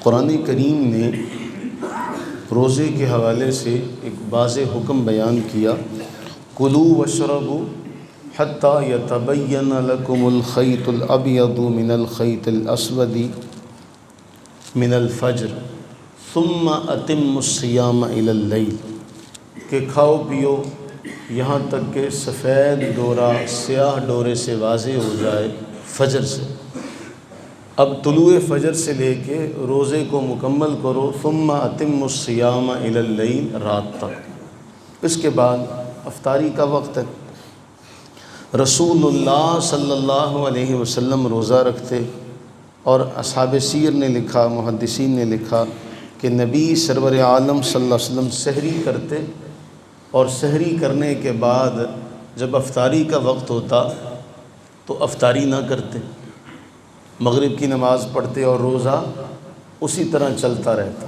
قرآن کریم نے روزے کے حوالے سے ایک واضح حکم بیان کیا، کلوا واشربوا حتی یتبین لکم الخیط الابیض من الخیط الاسود من الفجر ثم اتموا الصیام الی اللیل، کہ کھاؤ پیو یہاں تک کہ سفید ڈورا سیاہ ڈورے سے واضح ہو جائے فجر سے۔ اب طلوع فجر سے لے کے روزے کو مکمل کرو، ثم اتموا الصیام الی اللیل، رات تک۔ اس کے بعد افطاری کا وقت ہے۔ رسول اللہ صلی اللہ علیہ وسلم روزہ رکھتے، اور اصحاب سیر نے لکھا، محدثین نے لکھا کہ نبی سرور عالم صلی اللہ علیہ وسلم سحری کرتے، اور سحری کرنے کے بعد جب افطاری کا وقت ہوتا تو افطاری نہ کرتے، مغرب کی نماز پڑھتے اور روزہ اسی طرح چلتا رہتا۔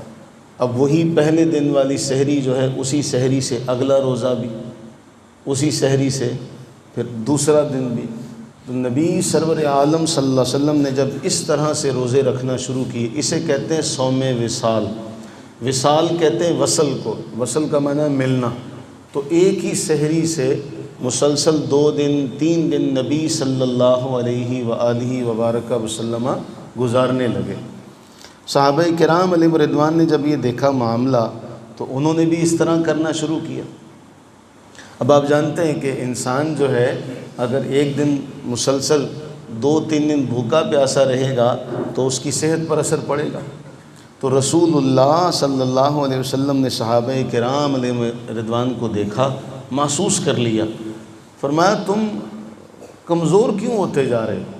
اب وہی پہلے دن والی سحری جو ہے، اسی سحری سے اگلا روزہ بھی، اسی سحری سے پھر دوسرا دن بھی۔ تو نبی سرور عالم صلی اللہ علیہ وسلم نے جب اس طرح سے روزے رکھنا شروع کیے، اسے کہتے ہیں صوم وصال۔ وصال کہتے ہیں وصل کو، وصل کا معنی ہے ملنا۔ تو ایک ہی سحری سے مسلسل 2 دن 3 دن نبی صلی اللہ علیہ وآلہ وبارک وسلم گزارنے لگے۔ صحابہ کرام علیہم رضوان نے جب یہ دیکھا معاملہ تو انہوں نے بھی اس طرح کرنا شروع کیا۔ اب آپ جانتے ہیں کہ انسان جو ہے اگر ایک دن مسلسل 2-3 دن بھوکا پیاسا رہے گا تو اس کی صحت پر اثر پڑے گا۔ تو رسول اللہ صلی اللہ علیہ وسلم نے صحابہ کرام علیہم رضوان کو دیکھا، محسوس کر لیا، فرمایا تم کمزور کیوں ہوتے جا رہے ہو؟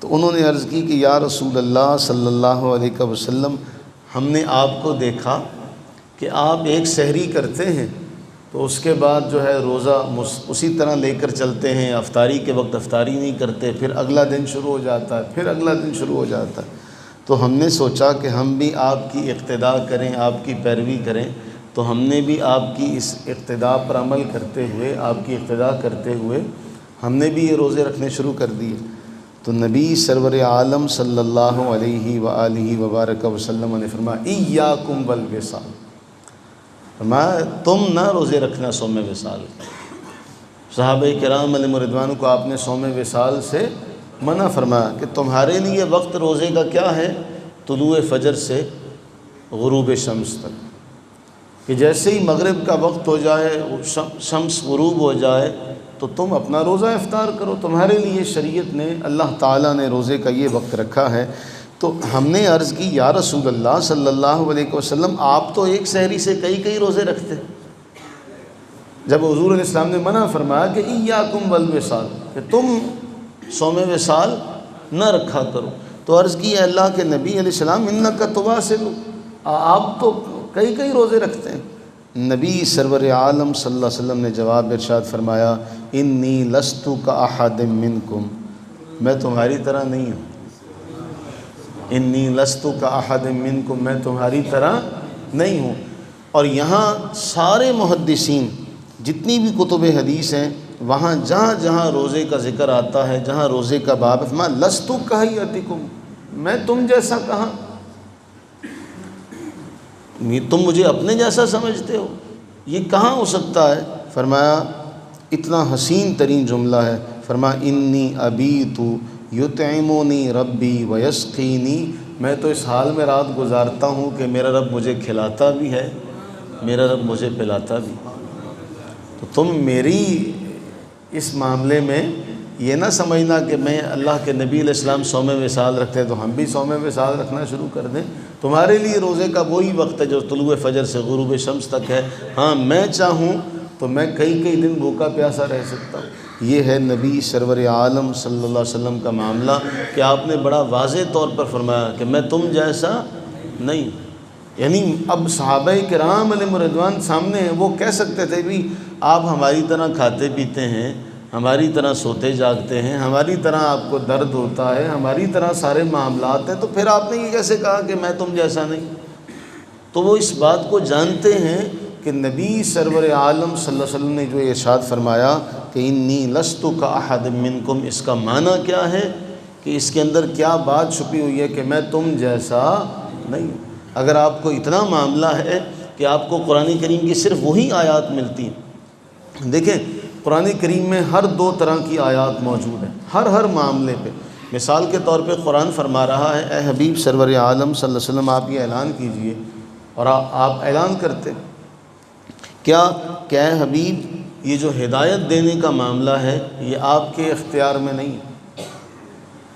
تو انہوں نے عرض کی کہ یا رسول اللہ صلی اللہ علیہ وسلم، ہم نے آپ کو دیکھا کہ آپ ایک سحری کرتے ہیں تو اس کے بعد جو ہے روزہ اسی طرح لے کر چلتے ہیں، افطاری کے وقت افطاری نہیں کرتے، پھر اگلا دن شروع ہو جاتا ہے، پھر اگلا دن شروع ہو جاتا ہے۔ تو ہم نے سوچا کہ ہم بھی آپ کی اقتداء کریں، آپ کی پیروی کریں، تو ہم نے بھی آپ کی اس اقتداء پر عمل کرتے ہوئے، آپ کی اقتداء کرتے ہوئے ہم نے بھی یہ روزے رکھنے شروع کر دیے۔ تو نبی سرور عالم صلی اللہ علیہ وآلہ وبارک وسلم نے فرمایا ایاکم والوصال، فرمایا تم نہ روزے رکھنا صوم وصال۔ صحابہ کرام علیہم رضوان کو آپ نے صوم وصال سے منع فرمایا کہ تمہارے لیے وقت روزے کا کیا ہے؟ طلوع فجر سے غروب شمس تک، کہ جیسے ہی مغرب کا وقت ہو جائے، شمس غروب ہو جائے تو تم اپنا روزہ افطار کرو۔ تمہارے لیے شریعت نے، اللہ تعالیٰ نے روزے کا یہ وقت رکھا ہے۔ تو ہم نے عرض کی یا رسول اللہ صلی اللہ علیہ وسلم، آپ تو ایک سحری سے کئی روزے رکھتے۔ جب حضور علیہ السلام نے منع فرمایا کہ ایاکم والوصال، کہ تم صوم وصال نہ رکھا کرو، تو عرض کی اے اللہ کے نبی علیہ السلام انک تواصل، آپ تو کئی روزے رکھتے ہیں۔ نبی سرور عالم صلی اللہ علیہ وسلم نے جواب ارشاد فرمایا انی لست کاحد منکم، میں تمہاری طرح نہیں ہوں۔ انی لست کاحد منکم، میں تمہاری طرح نہیں ہوں۔ اور یہاں سارے محدثین جتنی بھی کتب حدیث ہیں، وہاں جہاں جہاں روزے کا ذکر آتا ہے، جہاں روزے کا باب ہے، فرمایا لست کہیئتکم، میں تم جیسا کہاں، تم مجھے اپنے جیسا سمجھتے ہو، یہ کہاں ہو سکتا ہے؟ فرمایا اتنا حسین ترین جملہ ہے، فرمایا انی ابیت یطعمنی ربی ویسقینی، میں تو اس حال میں رات گزارتا ہوں کہ میرا رب مجھے کھلاتا بھی ہے، میرا رب مجھے پلاتا بھی۔ تو تم میری اس معاملے میں یہ نہ سمجھنا کہ میں اللہ کے نبی علیہ السلام صوم وصال رکھتے تو ہم بھی صوم وصال رکھنا شروع کر دیں۔ تمہارے لیے روزے کا وہی وقت ہے جو طلوع فجر سے غروب شمس تک ہے۔ ہاں میں چاہوں تو میں کئی دن بھوکا پیاسا رہ سکتا ہوں۔ یہ ہے نبی سرور عالم صلی اللہ علیہ وسلم کا معاملہ کہ آپ نے بڑا واضح طور پر فرمایا کہ میں تم جیسا نہیں ہوں۔ یعنی اب صحابہ کرام علیہم رضوان سامنے ہیں، وہ کہہ سکتے تھے بھی آپ ہماری طرح کھاتے پیتے ہیں، ہماری طرح سوتے جاگتے ہیں، ہماری طرح آپ کو درد ہوتا ہے، ہماری طرح سارے معاملات ہیں، تو پھر آپ نے یہ کیسے کہا کہ میں تم جیسا نہیں؟ تو وہ اس بات کو جانتے ہیں کہ نبی سرور عالم صلی اللہ علیہ وسلم نے جو ارشاد فرمایا کہ انی لست کاحد منکم، اس کا معنی کیا ہے کہ اس کے اندر کیا بات چھپی ہوئی ہے کہ میں تم جیسا نہیں۔ اگر آپ کو اتنا معاملہ ہے کہ آپ کو قرآن کریم کی صرف وہی آیات ملتی ہیں، دیکھیں قرآن کریم میں ہر دو طرح کی آیات موجود ہیں، ہر معاملے پہ۔ مثال کے طور پہ قرآن فرما رہا ہے اے حبیب سرور عالم صلی اللہ علیہ وسلم آپ یہ اعلان کیجئے، اور آپ اعلان کرتے کیا کہ اے حبیب یہ جو ہدایت دینے کا معاملہ ہے یہ آپ کے اختیار میں نہیں،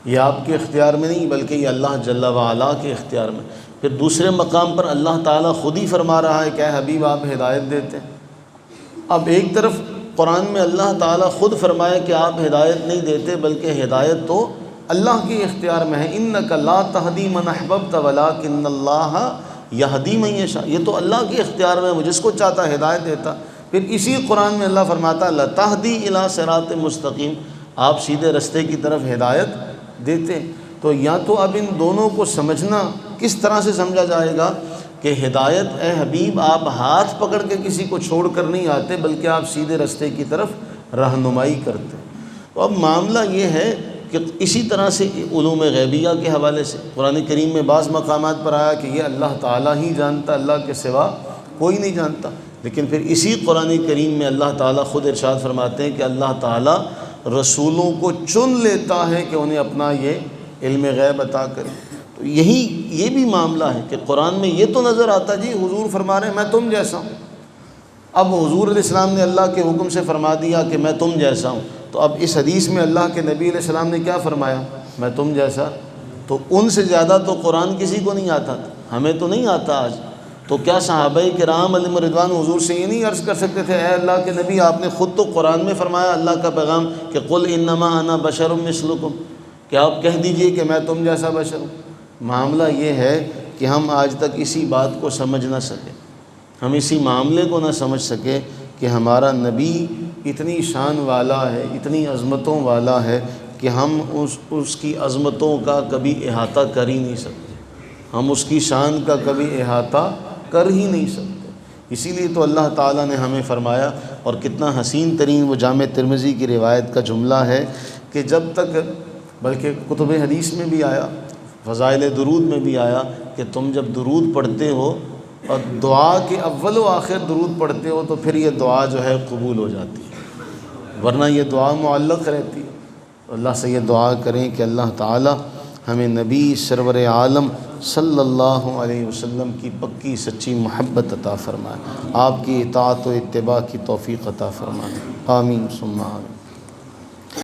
یہ آپ کے اختیار میں نہیں بلکہ یہ اللہ جل وعلا کے اختیار میں۔ پھر دوسرے مقام پر اللہ تعالیٰ خود ہی فرما رہا ہے کہ اے حبیب آپ ہدایت دیتے ہیں۔ اب ایک طرف قرآن میں اللہ تعالیٰ خود فرمائے کہ آپ ہدایت نہیں دیتے بلکہ ہدایت تو اللہ کے اختیار میں ہے، اِنَّكَ لَا تَهْدِي مَنْ أَحْبَبْتَ وَلَٰكِنَّ اللَّهَ يَهْدِي مَن يَشَاءُ، یہ تو اللہ کے اختیار میں ہے، وہ جس کو چاہتا ہدایت دیتا۔ پھر اسی قرآن میں اللہ فرماتا ہے لَتَهْدِي إِلَىٰ صِرَاطٍ مُسْتَقِيمٍ، آپ سیدھے رستے کی طرف ہدایت دیتے۔ تو یا تو اب ان دونوں کو سمجھنا کس طرح سے سمجھا جائے گا کہ ہدایت اے حبیب آپ ہاتھ پکڑ کے کسی کو چھوڑ کر نہیں آتے بلکہ آپ سیدھے رستے کی طرف رہنمائی کرتے۔ تو اب معاملہ یہ ہے کہ اسی طرح سے علوم غیبیہ کے حوالے سے قرآن کریم میں بعض مقامات پر آیا کہ یہ اللہ تعالیٰ ہی جانتا، اللہ کے سوا کوئی نہیں جانتا، لیکن پھر اسی قرآن کریم میں اللہ تعالیٰ خود ارشاد فرماتے ہیں کہ اللہ تعالیٰ رسولوں کو چن لیتا ہے کہ انہیں اپنا یہ علم غیب عطا کرے۔ تو یہ بھی معاملہ ہے کہ قرآن میں یہ تو نظر آتا جی حضور فرما رہے ہیں میں تم جیسا ہوں، اب حضور علیہ السلام نے اللہ کے حکم سے فرما دیا کہ میں تم جیسا ہوں، تو اب اس حدیث میں اللہ کے نبی علیہ السلام نے کیا فرمایا؟ میں تم جیسا۔ تو ان سے زیادہ تو قرآن کسی کو نہیں آتا تھا، ہمیں تو نہیں آتا آج، تو کیا صحابہ کرام علیہم رضوان حضور سے یہ نہیں عرض کر سکتے تھے اے اللہ کے نبی آپ نے خود تو قرآن میں فرمایا اللہ کا پیغام کہ قل انما انا بشر مثلکم، کہ آپ کہہ دیجئے کہ میں تم جیسا بشر ہوں۔ معاملہ یہ ہے کہ ہم آج تک اسی بات کو سمجھ نہ سکے، ہم اسی معاملے کو نہ سمجھ سکے کہ ہمارا نبی اتنی شان والا ہے، اتنی عظمتوں والا ہے کہ ہم اس کی عظمتوں کا کبھی احاطہ کر ہی نہیں سکتے، ہم اس کی شان کا کبھی احاطہ کر ہی نہیں سکتے۔ اسی لیے تو اللہ تعالیٰ نے ہمیں فرمایا، اور کتنا حسین ترین وہ جامع ترمذی کی روایت کا جملہ ہے کہ جب تک، بلکہ کتب حدیث میں بھی آیا، فضائل درود میں بھی آیا کہ تم جب درود پڑھتے ہو اور دعا کے اول و آخر درود پڑھتے ہو تو پھر یہ دعا جو ہے قبول ہو جاتی ہے، ورنہ یہ دعا معلق رہتی ہے۔ تو اللہ سے یہ دعا کریں کہ اللہ تعالی ہمیں نبی سرور عالم صلی اللہ علیہ وسلم کی پکی سچی محبت عطا فرمائے، آپ کی اطاعت و اتباع کی توفیق عطا فرمائے، آمین ثم آمین۔